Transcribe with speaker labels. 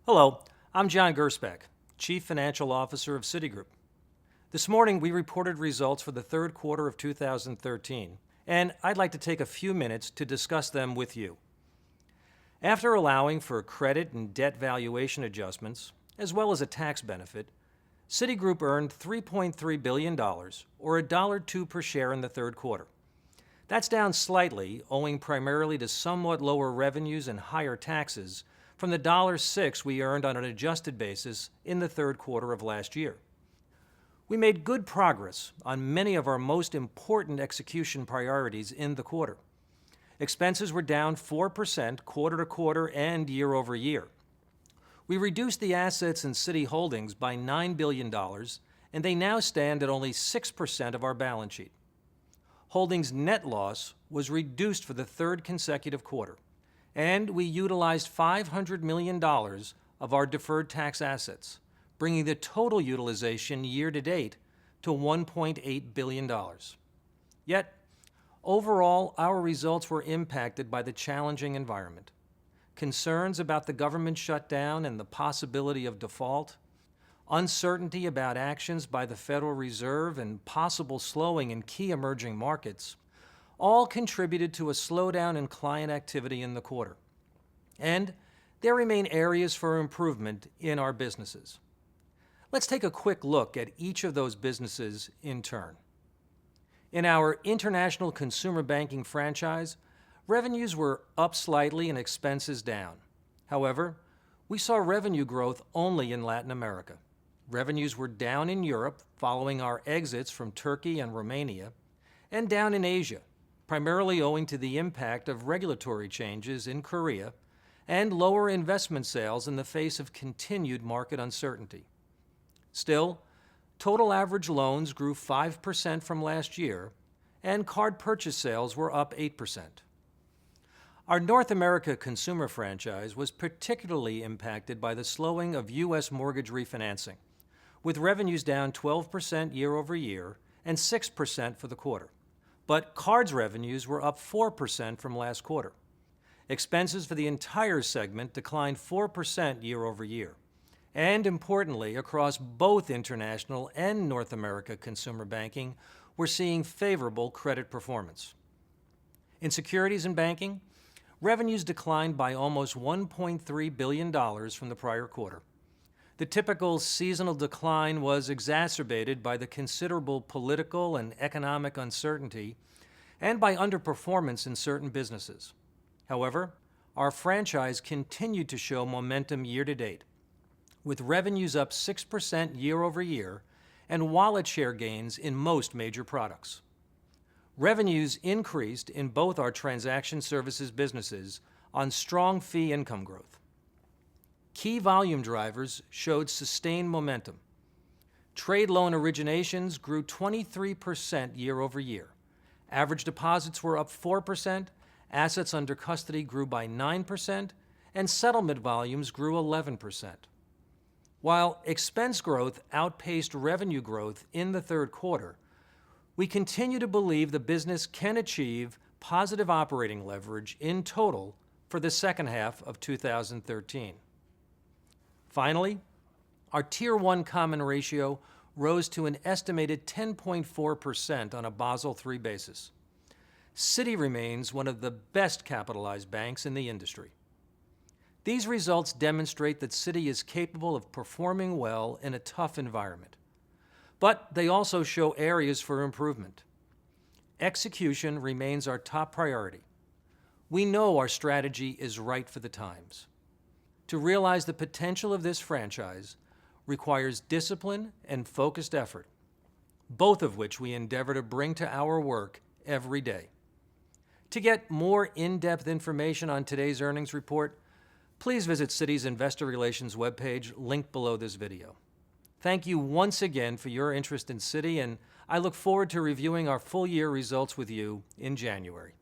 Speaker 1: Hello, I'm John Gerspach, Chief Financial Officer of Citigroup. This morning, we reported results for the third quarter of 2013, and I'd like to take a few minutes to discuss them with you. After allowing for credit and debt valuation adjustments, as well as a tax benefit, Citigroup earned $3.3 billion, or $1.02 per share in the third quarter. That's down slightly, owing primarily to somewhat lower revenues and higher taxes from the $1.06 we earned on an adjusted basis in the third quarter of last year. We made good progress on many of our most important execution priorities in the quarter. Expenses were down 4% quarter to quarter and year over year. We reduced the assets in Citi Holdings by $9 billion, and they now stand at only 6% of our balance sheet. Holdings' net loss was reduced for the third consecutive quarter, and we utilized $500 million of our deferred tax assets, bringing the total utilization year to date to $1.8 billion. Yet, overall, our results were impacted by the challenging environment. Concerns about the government shutdown and the possibility of default, uncertainty about actions by the Federal Reserve and possible slowing in key emerging markets all contributed to a slowdown in client activity in the quarter. And there remain areas for improvement in our businesses. Let's take a quick look at each of those businesses in turn. In our international consumer banking franchise, revenues were up slightly and expenses down. However, we saw revenue growth only in Latin America. Revenues were down in Europe following our exits from Turkey and Romania, and down in Asia, primarily owing to the impact of regulatory changes in Korea and lower investment sales in the face of continued market uncertainty. Still, total average loans grew 5% from last year, and card purchase sales were up 8%. Our North America consumer franchise was particularly impacted by the slowing of U.S. mortgage refinancing, with revenues down 12% year over year and 6% for the quarter. But cards revenues were up 4% from last quarter. Expenses for the entire segment declined 4% year over year. And importantly, across both international and North America consumer banking, we're seeing favorable credit performance. In securities and banking, revenues declined by almost $1.3 billion from the prior quarter. The typical seasonal decline was exacerbated by the considerable political and economic uncertainty and by underperformance in certain businesses. However, our franchise continued to show momentum year to date, with revenues up 6% year over year and wallet share gains in most major products. Revenues increased in both our transaction services businesses on strong fee income growth. Key volume drivers showed sustained momentum. Trade loan originations grew 23% year over year. Average deposits were up 4%, assets under custody grew by 9%, and settlement volumes grew 11%. While expense growth outpaced revenue growth in the third quarter, we continue to believe the business can achieve positive operating leverage in total for the second half of 2013. Finally, our Tier 1 common ratio rose to an estimated 10.4% on a Basel III basis. Citi remains one of the best capitalized banks in the industry. These results demonstrate that Citi is capable of performing well in a tough environment. But they also show areas for improvement. Execution remains our top priority. We know our strategy is right for the times. To realize the potential of this franchise requires discipline and focused effort, both of which we endeavor to bring to our work every day. To get more in-depth information on today's earnings report, please visit Citi's Investor Relations webpage linked below this video. Thank you once again for your interest in Citi, and I look forward to reviewing our full year results with you in January.